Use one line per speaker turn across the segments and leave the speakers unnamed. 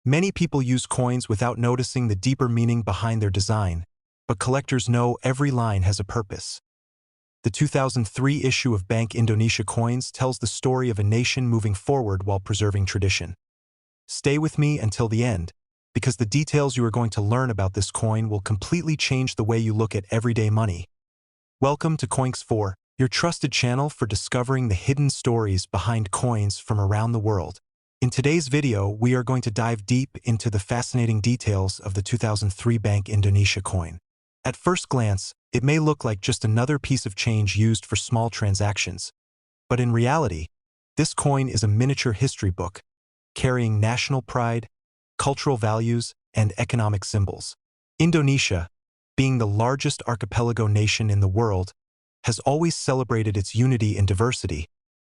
Many people use coins without noticing the deeper meaning behind their design, but collectors know every line has a purpose. The 2003 issue of Bank Indonesia coins tells the story of a nation moving forward while preserving tradition. Stay with me until the end, because the details you are going to learn about this coin will completely change the way you look at everyday money. Welcome to Coins4, your trusted channel for discovering the hidden stories behind coins from around the world. In today's video, we are going to dive deep into the fascinating details of the 2003 Bank Indonesia coin. At first glance, it may look like just another piece of change used for small transactions. But in reality, this coin is a miniature history book, carrying national pride, cultural values, and economic symbols. Indonesia, being the largest archipelago nation in the world, has always celebrated its unity in diversity,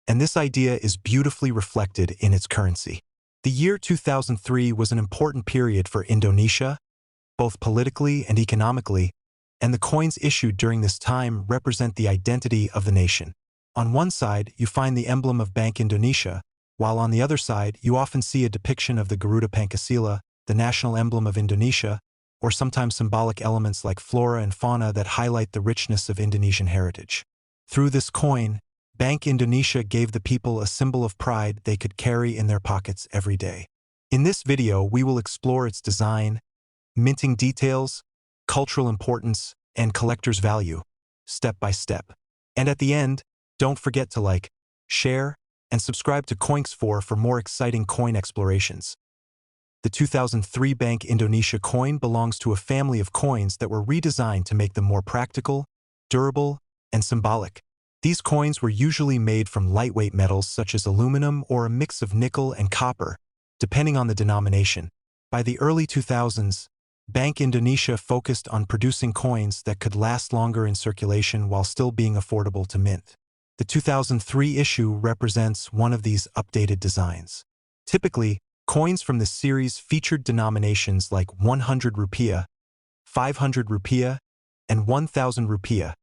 and this idea is beautifully reflected in its currency. The year 2003 was an important period for Indonesia, both politically and economically, and the coins issued during this time represent the identity of the nation. On one side, you find the emblem of Bank Indonesia, while on the other side, you often see a depiction of the Garuda Pancasila, the national emblem of Indonesia, or sometimes symbolic elements like flora and fauna that highlight the richness of Indonesian heritage. Through this coin, Bank Indonesia gave the people a symbol of pride they could carry in their pockets every day. In this video, we will explore its design, minting details, cultural importance, and collector's value, step by step. And at the end, don't forget to like, share, and subscribe to Coins4 for more exciting coin explorations. The 2003 Bank Indonesia coin belongs to a family of coins that were redesigned to make them more practical, durable, and symbolic. These coins were usually made from lightweight metals such as aluminum or a mix of nickel and copper, depending on the denomination. By the early 2000s, Bank Indonesia focused on producing coins that could last longer in circulation while still being affordable to mint. The 2003 issue represents one of these updated designs. Typically, coins from this series featured denominations like 100 Rupiah, 500 Rupiah, and 1000 Rupiah,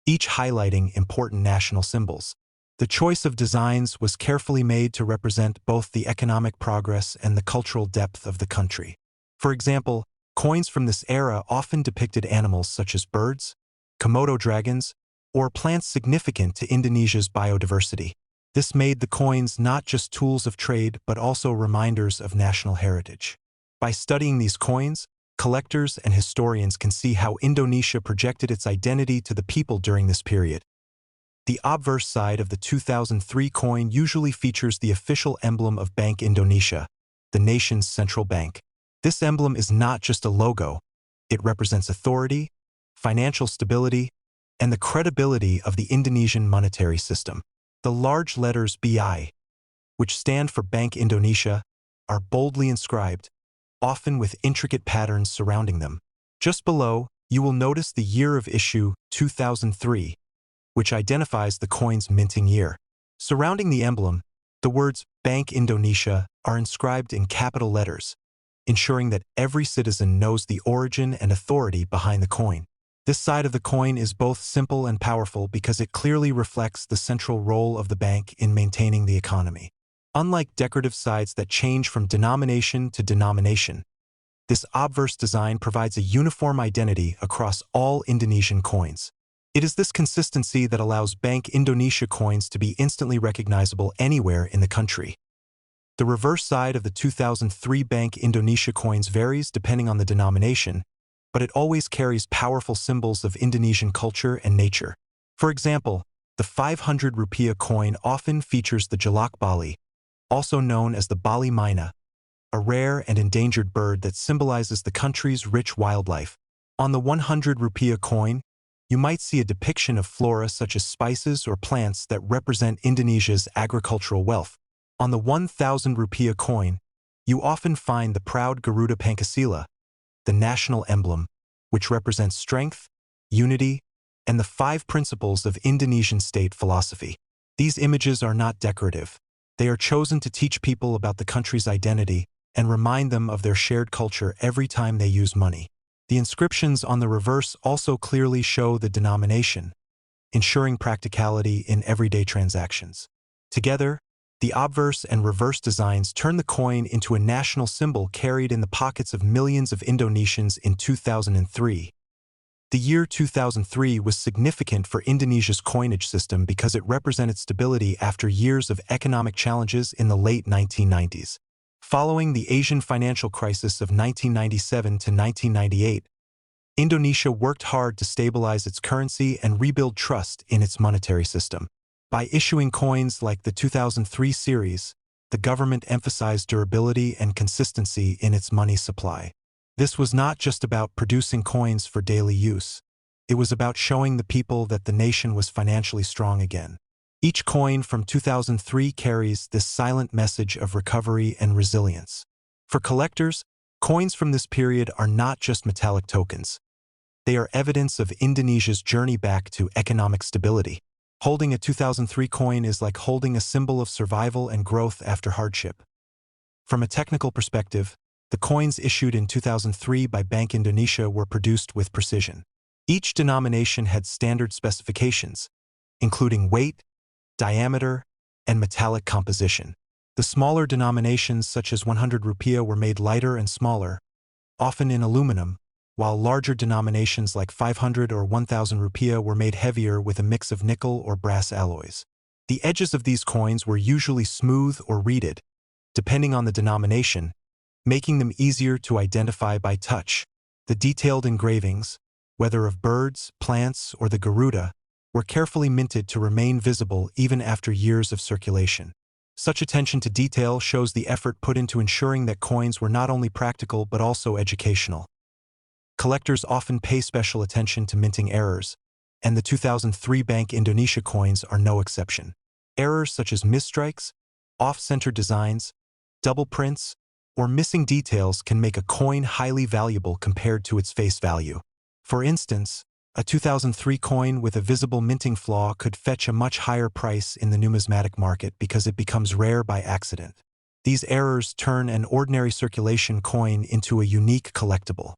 each highlighting important national symbols. The choice of designs was carefully made to represent both the economic progress and the cultural depth of the country. For example, coins from this era often depicted animals such as birds, Komodo dragons, or plants significant to Indonesia's biodiversity. This made the coins not just tools of trade but also reminders of national heritage. By studying these coins, collectors and historians can see how Indonesia projected its identity to the people during this period. The obverse side of the 2003 coin usually features the official emblem of Bank Indonesia, the nation's central bank. This emblem is not just a logo, it represents authority, financial stability, and the credibility of the Indonesian monetary system. The large letters BI, which stand for Bank Indonesia, are boldly inscribed, often with intricate patterns surrounding them. Just below, you will notice the year of issue 2003, which identifies the coin's minting year. Surrounding the emblem, the words Bank Indonesia are inscribed in capital letters, ensuring that every citizen knows the origin and authority behind the coin. This side of the coin is both simple and powerful because it clearly reflects the central role of the bank in maintaining the economy. Unlike decorative sides that change from denomination to denomination, this obverse design provides a uniform identity across all Indonesian coins. It is this consistency that allows Bank Indonesia coins to be instantly recognizable anywhere in the country. The reverse side of the 2003 Bank Indonesia coins varies depending on the denomination, but it always carries powerful symbols of Indonesian culture and nature. For example, the 500 Rupiah coin often features the Jelak Bali, also known as the Bali Myna, a rare and endangered bird that symbolizes the country's rich wildlife. On the 100 Rupiah coin, you might see a depiction of flora such as spices or plants that represent Indonesia's agricultural wealth. On the 1000 Rupiah coin, you often find the proud Garuda Pancasila, the national emblem, which represents strength, unity, and the 5 principles of Indonesian state philosophy. These images are not decorative. They are chosen to teach people about the country's identity and remind them of their shared culture every time they use money. The inscriptions on the reverse also clearly show the denomination, ensuring practicality in everyday transactions. Together, The obverse and reverse designs turn the coin into a national symbol carried in the pockets of millions of Indonesians in 2003. The year 2003 was significant for Indonesia's coinage system because it represented stability after years of economic challenges in the late 1990s. Following the Asian financial crisis of 1997 to 1998, Indonesia worked hard to stabilize its currency and rebuild trust in its monetary system. By issuing coins like the 2003 series, the government emphasized durability and consistency in its money supply. This was not just about producing coins for daily use. It was about showing the people that the nation was financially strong again. Each coin from 2003 carries this silent message of recovery and resilience. For collectors, coins from this period are not just metallic tokens. They are evidence of Indonesia's journey back to economic stability. Holding a 2003 coin is like holding a symbol of survival and growth after hardship. From a technical perspective, the coins issued in 2003 by Bank Indonesia were produced with precision. Each denomination had standard specifications, including weight, diameter, and metallic composition. The smaller denominations such as 100 Rupiah were made lighter and smaller, often in aluminum, while larger denominations like 500 or 1000 Rupiah were made heavier with a mix of nickel or brass alloys. The edges of these coins were usually smooth or reeded, depending on the denomination, making them easier to identify by touch. The detailed engravings, whether of birds, plants, or the Garuda, were carefully minted to remain visible even after years of circulation. Such attention to detail shows the effort put into ensuring that coins were not only practical but also educational. Collectors often pay special attention to minting errors, and the 2003 Bank Indonesia coins are no exception. Errors such as misstrikes, off-center designs, double prints, or missing details can make a coin highly valuable compared to its face value. For instance, a 2003 coin with a visible minting flaw could fetch a much higher price in the numismatic market because it becomes rare by accident. These errors turn an ordinary circulation coin into a unique collectible.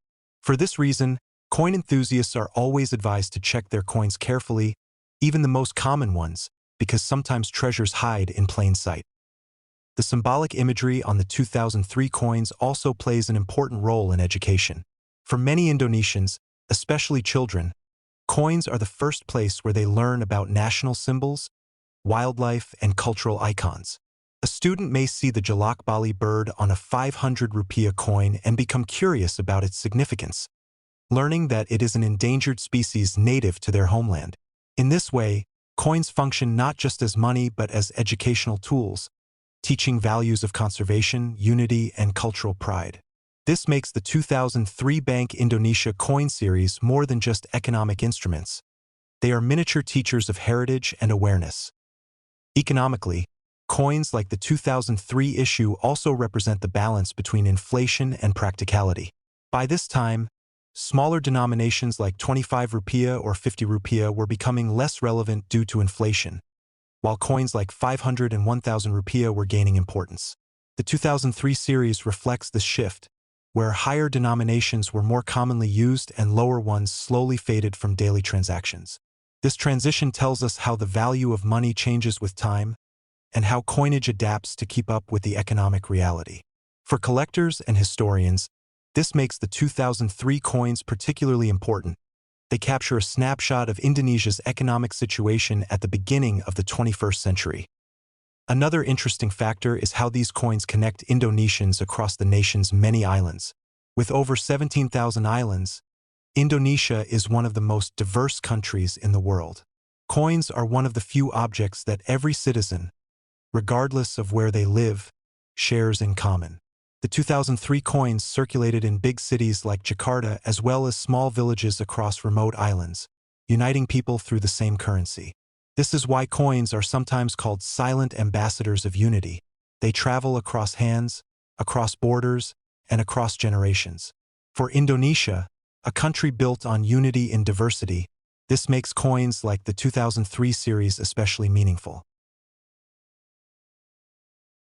For this reason, coin enthusiasts are always advised to check their coins carefully, even the most common ones, because sometimes treasures hide in plain sight. The symbolic imagery on the 2003 coins also plays an important role in education. For many Indonesians, especially children, coins are the first place where they learn about national symbols, wildlife, and cultural icons. A student may see the Jalak Bali bird on a 500 Rupiah coin and become curious about its significance, learning that it is an endangered species native to their homeland. In this way, coins function not just as money but as educational tools, teaching values of conservation, unity, and cultural pride. This makes the 2003 Bank Indonesia coin series more than just economic instruments. They are miniature teachers of heritage and awareness. Economically, coins like the 2003 issue also represent the balance between inflation and practicality. By this time, smaller denominations like 25 Rupiah or 50 Rupiah were becoming less relevant due to inflation, while coins like 500 and 1000 Rupiah were gaining importance. The 2003 series reflects this shift, where higher denominations were more commonly used and lower ones slowly faded from daily transactions. This transition tells us how the value of money changes with time and how coinage adapts to keep up with the economic reality. For collectors and historians, this makes the 2003 coins particularly important. They capture a snapshot of Indonesia's economic situation at the beginning of the 21st century. Another interesting factor is how these coins connect Indonesians across the nation's many islands. With over 17,000 islands, Indonesia is one of the most diverse countries in the world. Coins are one of the few objects that every citizen, regardless of where they live, shares in common. The 2003 coins circulated in big cities like Jakarta as well as small villages across remote islands, uniting people through the same currency. This is why coins are sometimes called silent ambassadors of unity. They travel across hands, across borders, and across generations. For Indonesia, a country built on unity in diversity, this makes coins like the 2003 series especially meaningful.